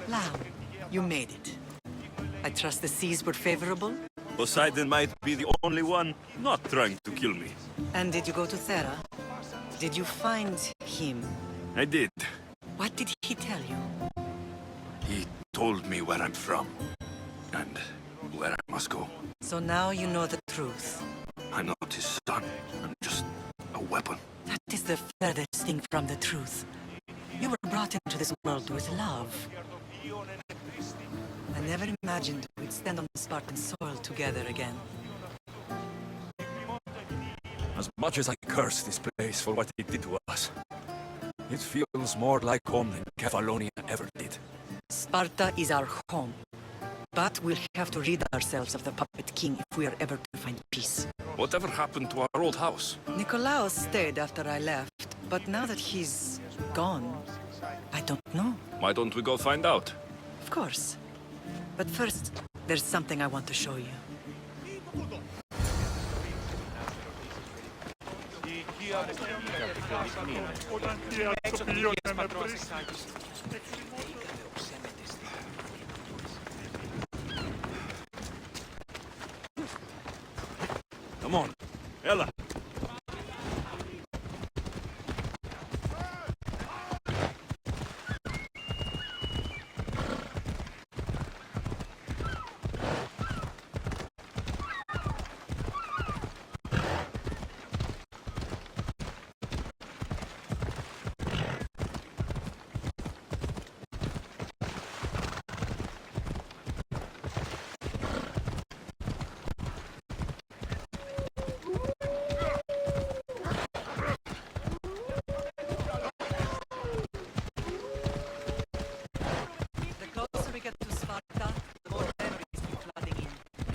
Lam, you made it. I trust the seas were favorable? Poseidon might be the only one not trying to kill me. And did you go to Thera? Did you find him? I did. What did he tell you? He told me where I'm from. And where I must go. So now you know the truth. I'm not his son. I'm just a weapon. That is the furthest thing from the truth. You were brought into this world with love. I never imagined we'd stand on the Spartan soil together again. As much as I curse this place for what it did to us, it feels more like home than Kefalonia ever did. Sparta is our home. But we'll have to rid ourselves of the puppet king if we are ever to find peace. Whatever happened to our old house? Nikolaos stayed after I left, but now that he's gone, I don't know. Why don't we go find out? Of course. But first, there's something I want to show you. Come on, Ella.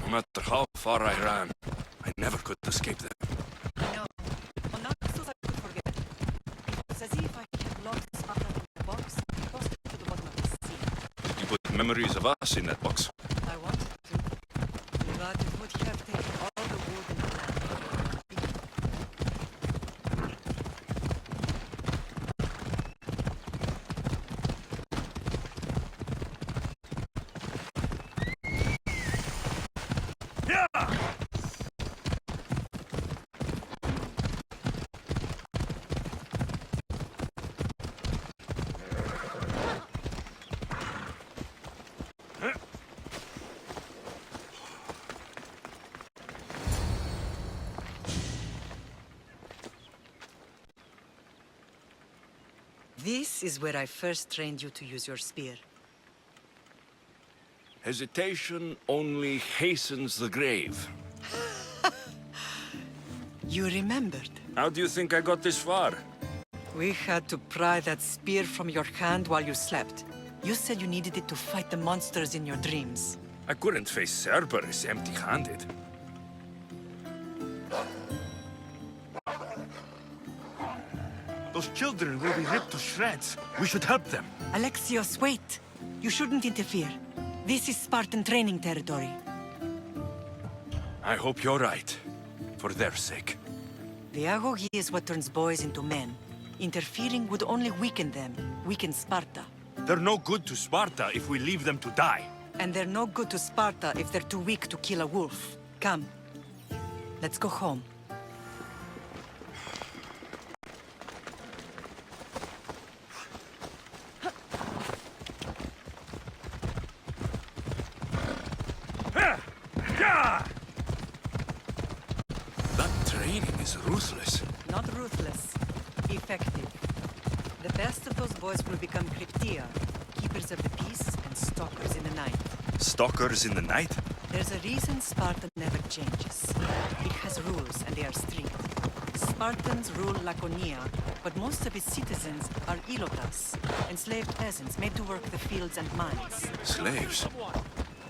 No matter how far I ran, I never could escape them. No. On Alexios I could forget. It's as if I had locked Sparta in a box and tossed it to the bottom of the sea. Did you put memories of us in that box? I wanted to, but it would have taken all the wood in the land. This is where I first trained you to use your spear. Hesitation only hastens the grave. You remembered. How do you think I got this far? We had to pry that spear from your hand while you slept. You said you needed it to fight the monsters in your dreams. I couldn't face Cerberus empty-handed. Those children will be ripped to shreds. We should help them. Alexios, wait! You shouldn't interfere. This is Spartan training territory. I hope you're right. For their sake. The agoge is what turns boys into men. Interfering would only weaken them, weaken Sparta. They're no good to Sparta if we leave them to die. And they're no good to Sparta if they're too weak to kill a wolf. Come. Let's go home. That training is ruthless. Not ruthless. Effective. The best of those boys will become Cryptia, keepers of the peace and stalkers in the night. Stalkers in the night? There's a reason Sparta never changes. It has rules and they are strict. Spartans rule Laconia, but most of its citizens are ilotas, enslaved peasants made to work the fields and mines. Slaves?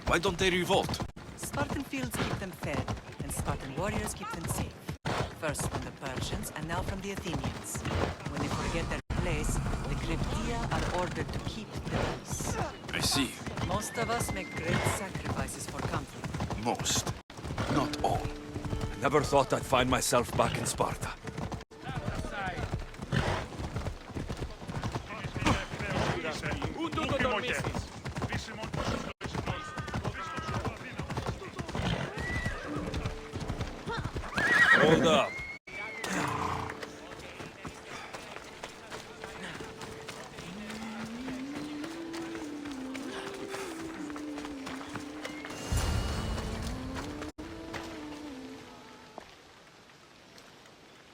Why don't they revolt? Spartan fields keep them fed, and Spartan warriors keep them safe. First from the Persians, and now from the Athenians. When they forget their place, the Cryptia are ordered to keep the peace. I see. Most of us make great sacrifices for comfort. Most. Not all. I never thought I'd find myself back in Sparta. Hold up.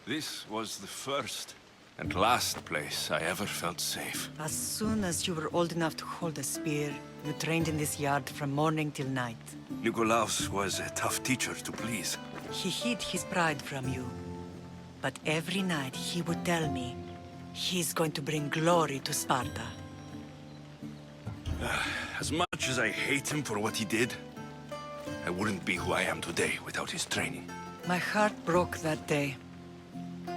This was the first and last place I ever felt safe. As soon as you were old enough to hold a spear, you trained in this yard from morning till night. Nikolaos was a tough teacher to please. He hid his pride from you. But every night he would tell me, he's going to bring glory to Sparta. As much as I hate him for what he did, I wouldn't be who I am today without his training. My heart broke that day.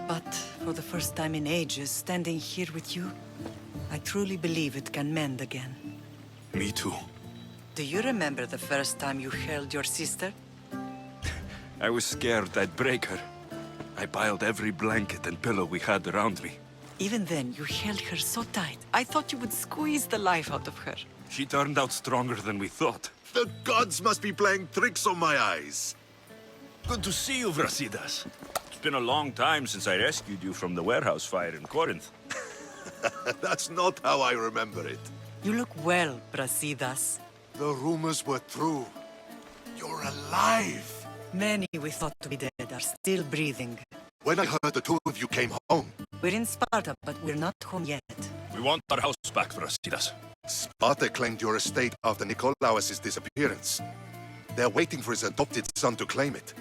But for the first time in ages, standing here with you, I truly believe it can mend again. Me too. Do you remember the first time you held your sister? I was scared I'd break her. I piled every blanket and pillow we had around me. Even then, you held her so tight. I thought you would squeeze the life out of her. She turned out stronger than we thought. The gods must be playing tricks on my eyes. Good to see you, Brasidas. It's been a long time since I rescued you from the warehouse fire in Corinth. That's not how I remember it. You look well, Brasidas. The rumors were true. You're alive. Many we thought to be dead are still breathing. When I heard the two of you came home, We're in Sparta, but we're not home yet. We want our house back, Brasidas. Sparta claimed your estate after Nikolaos' disappearance. They're waiting for his adopted son to claim it.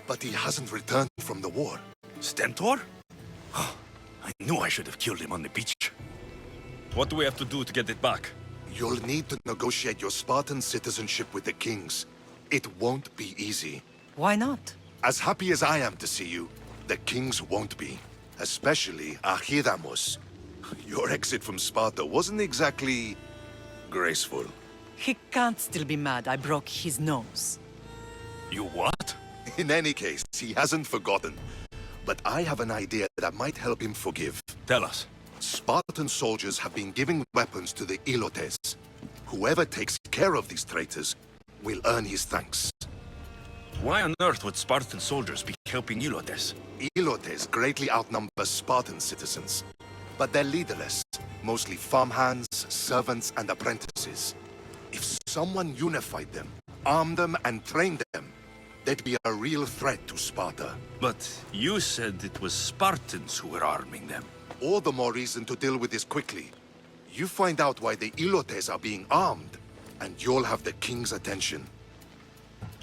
But he hasn't returned from the war. Stentor? I knew I should have killed him on the beach. What do we have to do to get it back? You'll need to negotiate your Spartan citizenship with the kings. It won't be easy. Why not? As happy as I am to see you, the kings won't be. Especially Archidamos. Your exit from Sparta wasn't exactly graceful. He can't still be mad I broke his nose. You what? In any case, he hasn't forgotten. But I have an idea that might help him forgive. Tell us. Spartan soldiers have been giving weapons to the Ilotes. Whoever takes care of these traitors will earn his thanks. Why on earth would Spartan soldiers be helping Ilotes? Ilotes greatly outnumber Spartan citizens. But they're leaderless, mostly farmhands, servants, and apprentices. If someone unified them, armed them, and trained them, they'd be a real threat to Sparta. But you said it was Spartans who were arming them. All the more reason to deal with this quickly. You find out why the Ilotes are being armed, and you'll have the king's attention.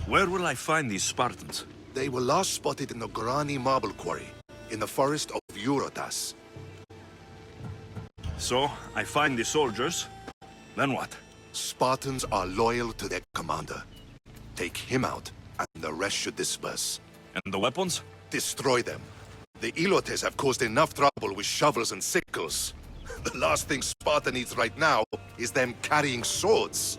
Where will I find these Spartans? They were last spotted in the Grani marble quarry, in the forest of Eurotas. So, I find the soldiers. Then what? Spartans are loyal to their commander. Take him out, and the rest should disperse. And the weapons? Destroy them. The Ilotes have caused enough trouble with shovels and sickles. The last thing Sparta needs right now is them carrying swords.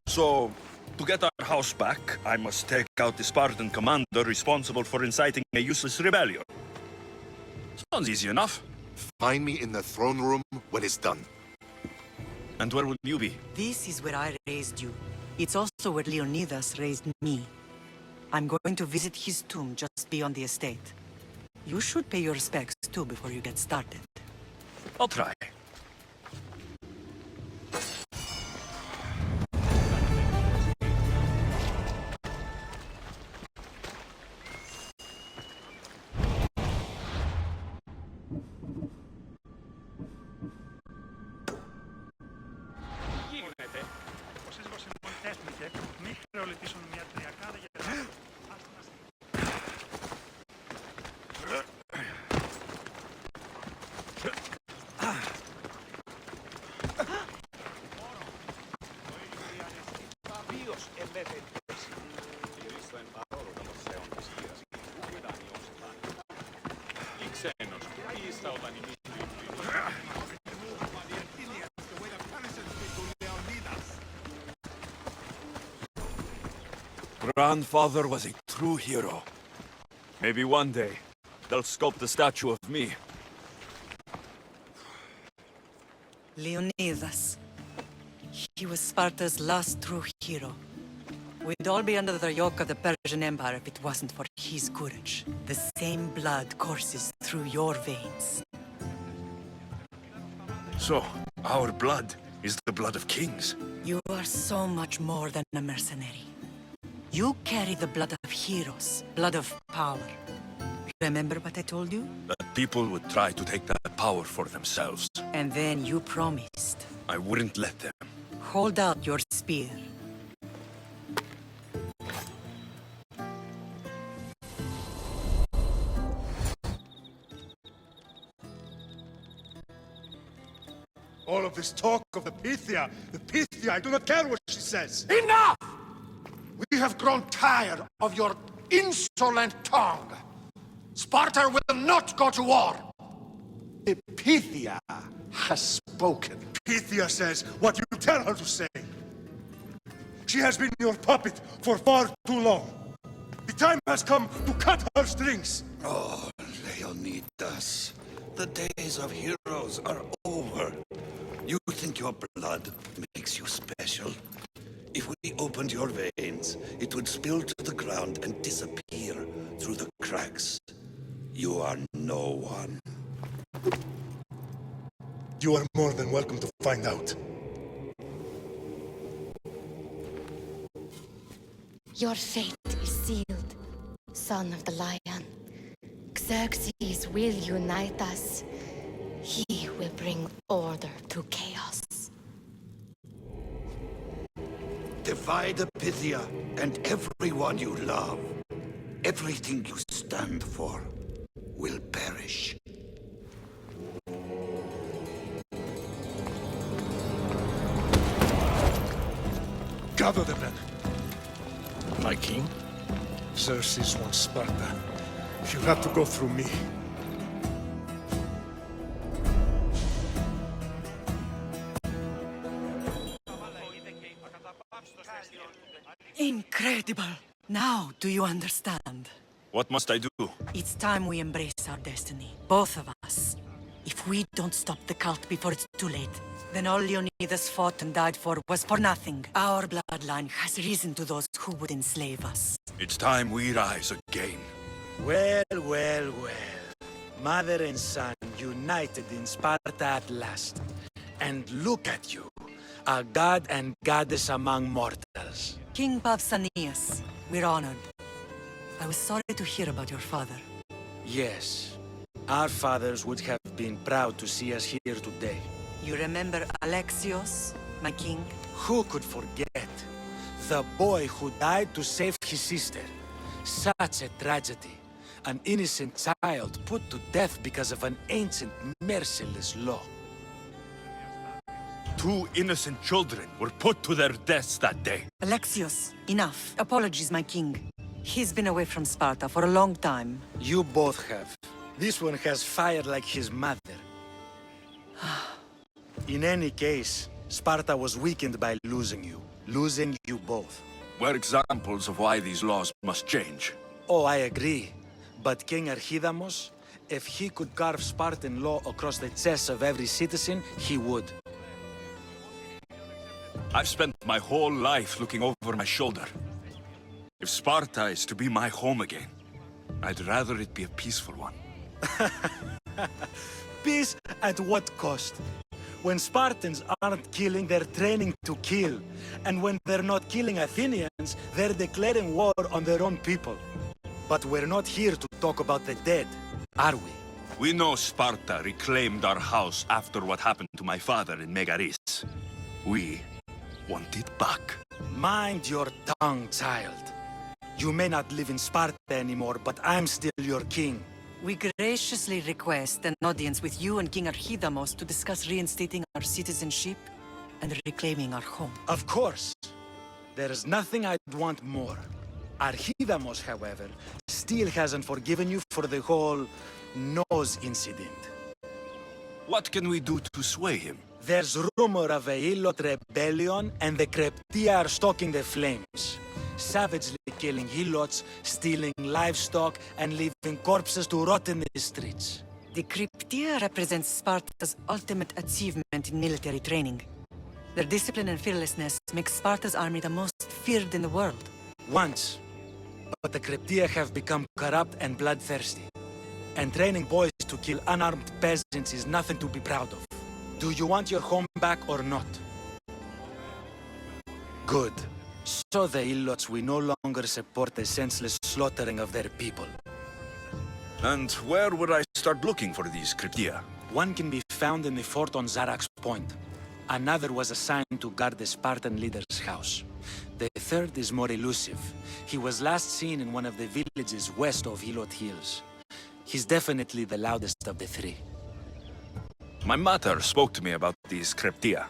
So, to get our house back, I must take out the Spartan commander responsible for inciting a useless rebellion. Sounds easy enough. Find me in the throne room when it's done. And where will you be? This is where I raised you. It's also where Leonidas raised me. I'm going to visit his tomb just beyond the estate. You should pay your respects too before you get started. I'll try. Grandfather was a true hero. Maybe one day, they'll sculpt a statue of me. Leonidas, He was Sparta's last true hero. We'd all be under the yoke of the Persian Empire if it wasn't for his courage. The same blood courses through your veins. So, our blood is the blood of kings. You are so much more than a mercenary. You carry the blood of heroes, blood of power. Remember what I told you? That people would try to take that power for themselves. And then you promised. I wouldn't let them. Hold out your spear. All of this talk of the Pythia, I do not care what she says. Enough! We have grown tired of your insolent tongue. Sparta will not go to war. The Pythia has spoken. Pythia says what you tell her to say. She has been your puppet for far too long. The time has come to cut her strings. Oh, Leonidas, the days of heroes are over. You think your blood makes you special? If we opened your veins, it would spill to the ground and disappear through the cracks. You are no one. You are more than welcome to find out. Your fate is sealed, son of the lion. Xerxes will unite us. He will bring order to chaos. Divide the Pythia and everyone you love. Everything you stand for will perish. Gather the men. My king? Xerxes wants Sparta. She'll have to go through me. Incredible! Now, do you understand? What must I do? It's time we embrace our destiny, both of us. If we don't stop the cult before it's too late, then all Leonidas fought and died for was for nothing. Our bloodline has risen to those who would enslave us. It's time we rise again. Well, well, well. Mother and son united in Sparta at last. And look at you, a god and goddess among mortals. King Pausanias, we're honored. I was sorry to hear about your father. Yes, our fathers would have been proud to see us here today. You remember Alexios, my king? Who could forget? The boy who died to save his sister. Such a tragedy. An innocent child put to death because of an ancient, merciless law. 2 innocent children were put to their deaths that day. Alexios, enough. Apologies, my king. He's been away from Sparta for a long time. You both have. This one has fire like his mother. In any case, Sparta was weakened by losing you both. We're examples of why these laws must change. Oh, I agree. But King Archidamos, if he could carve Spartan law across the chests of every citizen, he would. I've spent my whole life looking over my shoulder. If Sparta is to be my home again, I'd rather it be a peaceful one. Peace at what cost? When Spartans aren't killing, they're training to kill. And when they're not killing Athenians, they're declaring war on their own people. But we're not here to talk about the dead, are we? We know Sparta reclaimed our house after what happened to my father in Megaris. We want it back. Mind your tongue, child. You may not live in Sparta anymore, but I'm still your king. We graciously request an audience with you and King Archidamos to discuss reinstating our citizenship and reclaiming our home. Of course. There is nothing I'd want more. Archidamos, however, still hasn't forgiven you for the whole nose incident. What can we do to sway him? There's rumor of a Helot rebellion, and the Kryptia are stalking the flames. Savagely killing Helots, stealing livestock, and leaving corpses to rot in the streets. The Kryptia represents Sparta's ultimate achievement in military training. Their discipline and fearlessness make Sparta's army the most feared in the world. Once. But the Cryptia have become corrupt and bloodthirsty. And training boys to kill unarmed peasants is nothing to be proud of. Do you want your home back or not? Good. So the Ilots will no longer support the senseless slaughtering of their people. And where would I start looking for these cryptia? One can be found in the fort on Zarak's Point. Another was assigned to guard the Spartan leader's house. The third is more elusive. He was last seen in one of the villages west of Hilot Hills. He's definitely the loudest of the three. My mother spoke to me about these cryptia.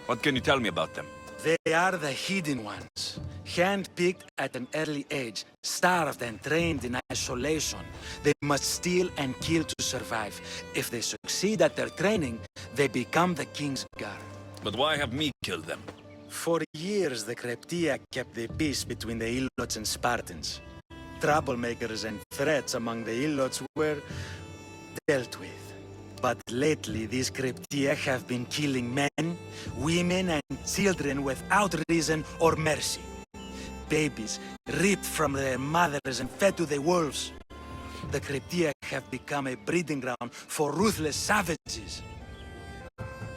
What can you tell me about them? They are the hidden ones. Hand-picked at an early age, starved and trained in isolation. They must steal and kill to survive. If they succeed at their training, they become the king's guard. But why have me killed them? For years, the Cryptia kept the peace between the Ilots and Spartans. Troublemakers and threats among the Ilots were dealt with. But lately, these Cryptia have been killing men, women, and children without reason or mercy. Babies ripped from their mothers and fed to the wolves. The Cryptia have become a breeding ground for ruthless savages.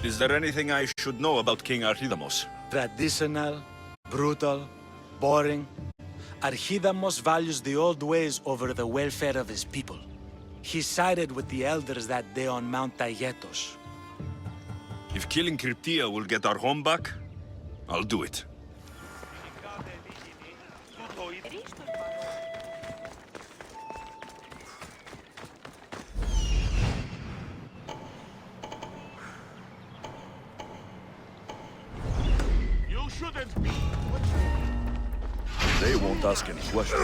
Is there anything I should know about King Archidamos? Traditional, brutal, boring. Archidamos values the old ways over the welfare of his people. He sided with the elders that day on Mount Taygetos. If killing Cryptia will get our home back, I'll do it. You shouldn't be. They won't ask any questions.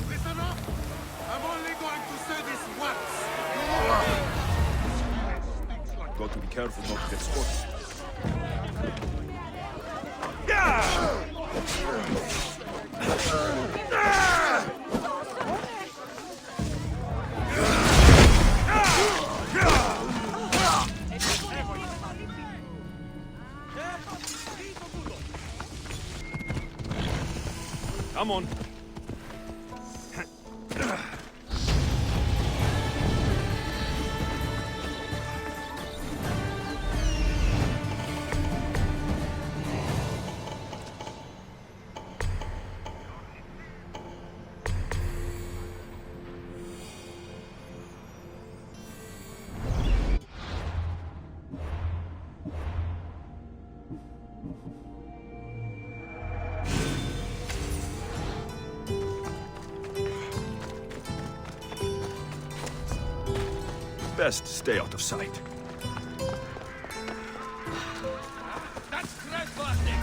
Listen up! I'm only going to say this once. Got to be careful not to get spotted. Come on. Best stay out of sight. That's trespassing!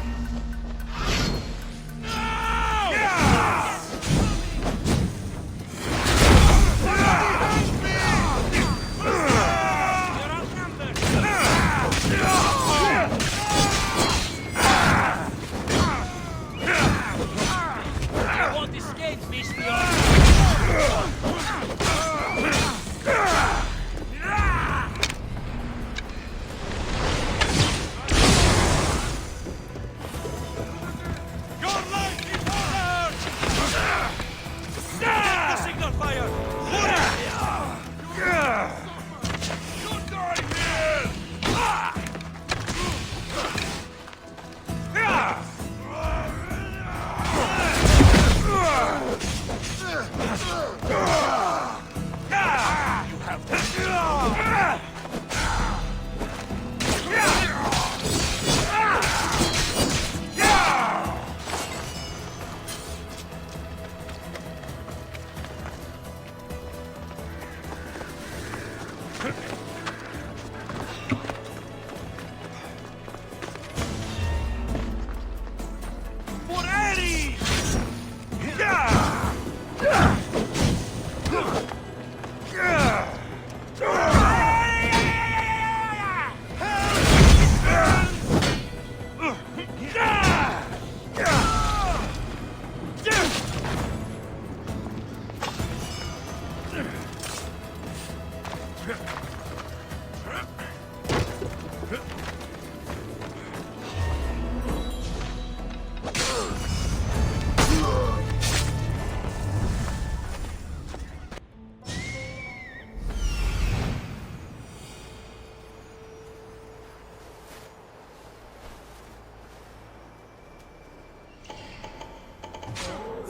What escapes me,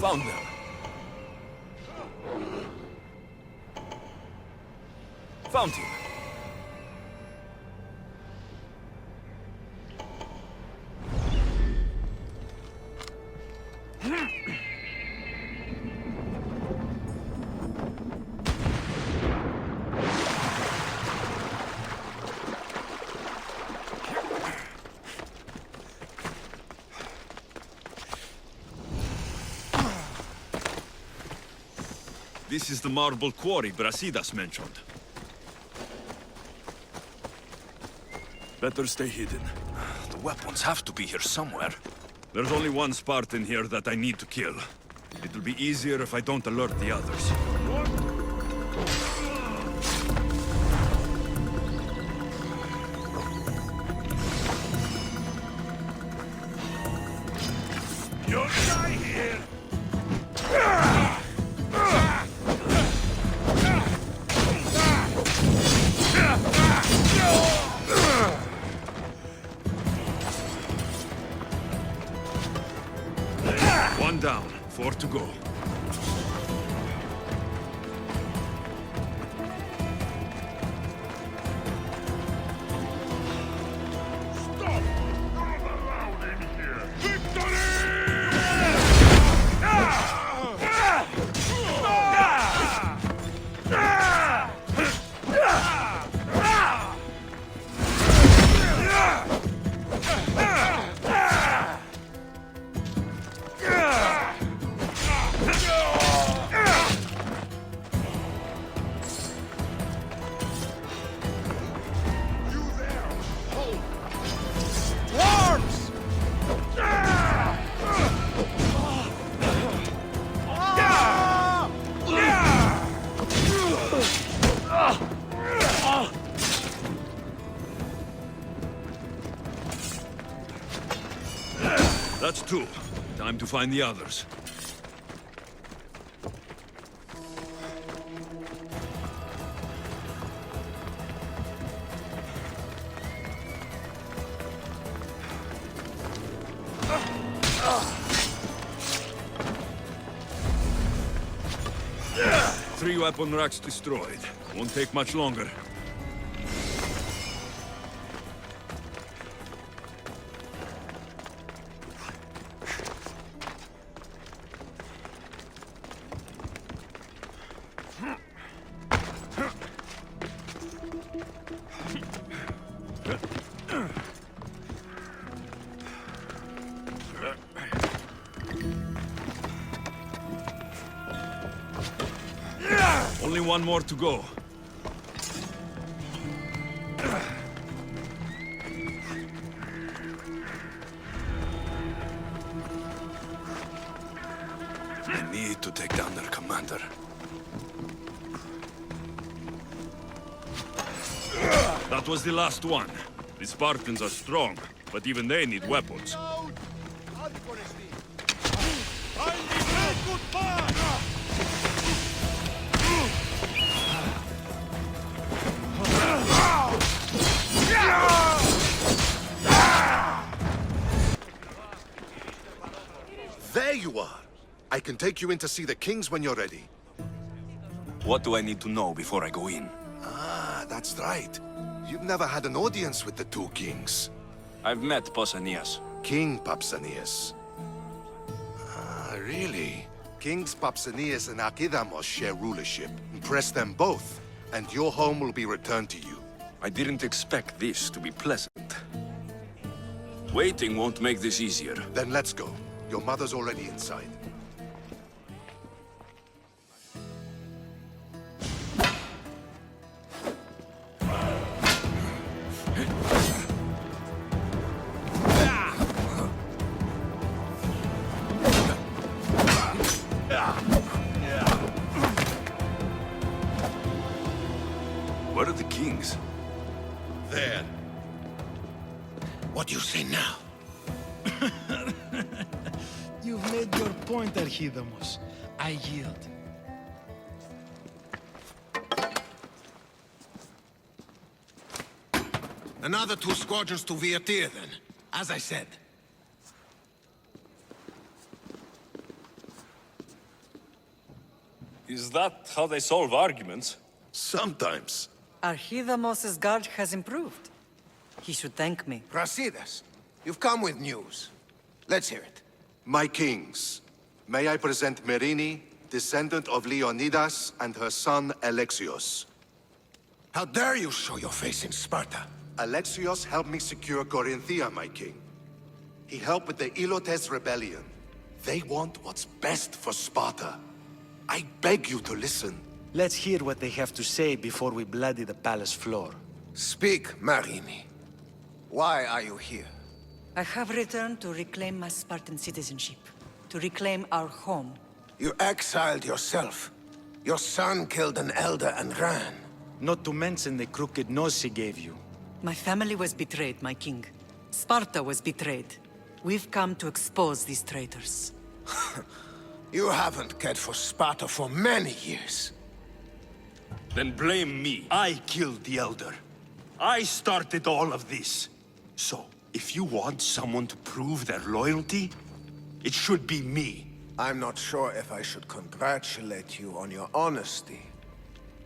Found them. Found him. This is the marble quarry Brasidas mentioned. Better stay hidden. The weapons have to be here somewhere. There's only one Spartan here that I need to kill. It'll be easier if I don't alert the others. You'll die here! One down, 4 to go. Stop! Not allowed in here! Victory! That's 2. Time to find the others. Three weapon racks destroyed. Won't take much longer. Only one more to go. I need to take down their commander. That was the last one. The Spartans are strong, but even they need weapons. There you are! I can take you in to see the kings when you're ready. What do I need to know before I go in? Ah, that's right. You've never had an audience with the 2 kings. I've met Pausanias. King Pausanias. Ah, really? Kings Pausanias and Archidamos share rulership. Impress them both, and your home will be returned to you. I didn't expect this to be pleasant. Waiting won't make this easier. Then let's go. Your mother's already inside. Where are the kings? There. What do you say now? You've made your point, Archidamos. I yield. Another 2 squadrons to Viatir, then. As I said. Is that how they solve arguments? Sometimes. Archidamos' guard has improved. He should thank me. Brasidas, you've come with news. Let's hear it. My kings, may I present Merini, descendant of Leonidas, and her son Alexios. How dare you show your face in Sparta? Alexios helped me secure Corinthia, my king. He helped with the Ilotes rebellion. They want what's best for Sparta. I beg you to listen. Let's hear what they have to say before we bloody the palace floor. Speak, Marini. Why are you here? I have returned to reclaim my Spartan citizenship, to reclaim our home. You exiled yourself. Your son killed an elder and ran. Not to mention the crooked nose he gave you. My family was betrayed, my king. Sparta was betrayed. We've come to expose these traitors. You haven't cared for Sparta for many years. Then blame me. I killed the Elder. I started all of this. So, if you want someone to prove their loyalty, it should be me. I'm not sure if I should congratulate you on your honesty,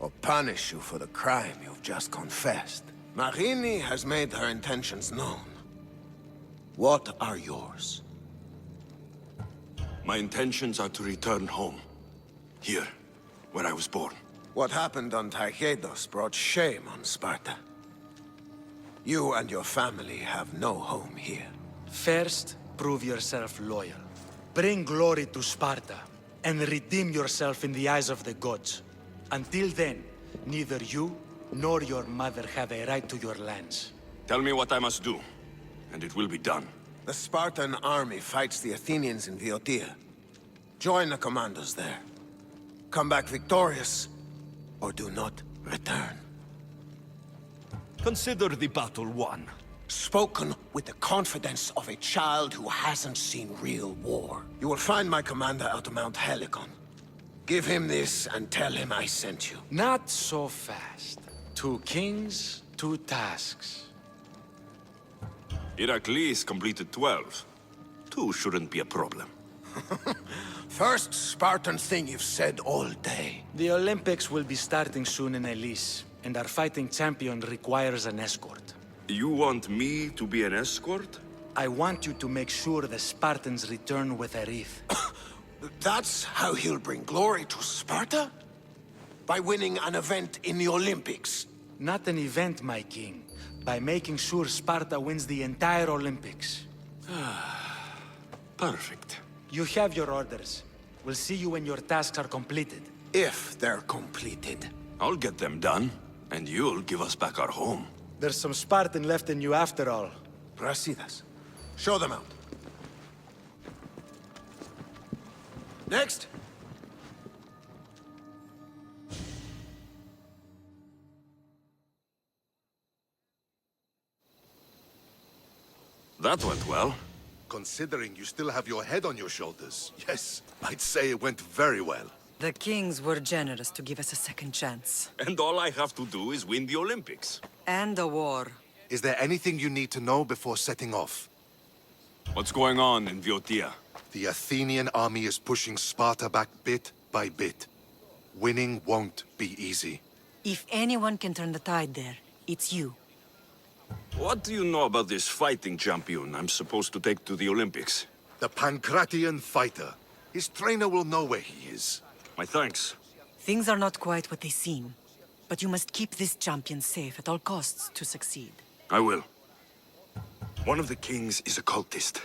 or punish you for the crime you've just confessed. Marini has made her intentions known. What are yours? My intentions are to return home. Here, where I was born. What happened on Taygetos brought shame on Sparta. You and your family have no home here. First, prove yourself loyal. Bring glory to Sparta, and redeem yourself in the eyes of the gods. Until then, neither you nor your mother have a right to your lands. Tell me what I must do, and it will be done. The Spartan army fights the Athenians in Boeotia. Join the commandos there. Come back victorious, or do not return. Consider the battle won. Spoken with the confidence of a child who hasn't seen real war. You will find my commander out of Mount Helicon. Give him this and tell him I sent you. Not so fast. 2 kings, 2 tasks. Heracles completed 12. 2 shouldn't be a problem. First Spartan thing you've said all day. The Olympics will be starting soon in Elis, and our fighting champion requires an escort. You want me to be an escort? I want you to make sure the Spartans return with a wreath. That's how he'll bring glory to Sparta? By winning an event in the Olympics? Not an event, my king. By making sure Sparta wins the entire Olympics. Perfect. You have your orders. We'll see you when your tasks are completed. If they're completed. I'll get them done, and you'll give us back our home. There's some Spartan left in you after all. Brasidas, show them out. Next. That went well. Considering you still have your head on your shoulders, yes, I'd say it went very well. The kings were generous to give us a second chance. And all I have to do is win the Olympics. And a war. Is there anything you need to know before setting off? What's going on in Boeotia? The Athenian army is pushing Sparta back bit by bit. Winning won't be easy. If anyone can turn the tide there, it's you. What do you know about this fighting champion I'm supposed to take to the Olympics? The Pancratian fighter. His trainer will know where he is. My thanks. Things are not quite what they seem. But you must keep this champion safe at all costs to succeed. I will. One of the kings is a cultist.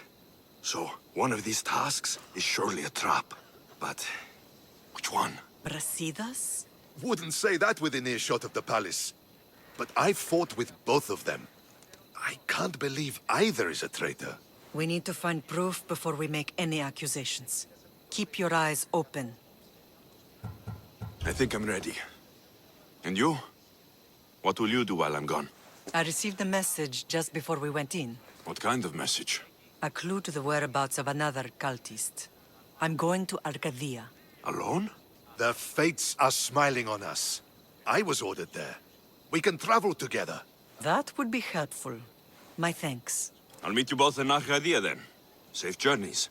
So, one of these tasks is surely a trap. But, which one? Brasidas? Wouldn't say that within earshot of the palace. But I fought with both of them. I can't believe either is a traitor. We need to find proof before we make any accusations. Keep your eyes open. I think I'm ready. And you? What will you do while I'm gone? I received a message just before we went in. What kind of message? A clue to the whereabouts of another cultist. I'm going to Arcadia. Alone? The fates are smiling on us. I was ordered there. We can travel together. That would be helpful. My thanks. I'll meet you both in Arcadia then. Safe journeys.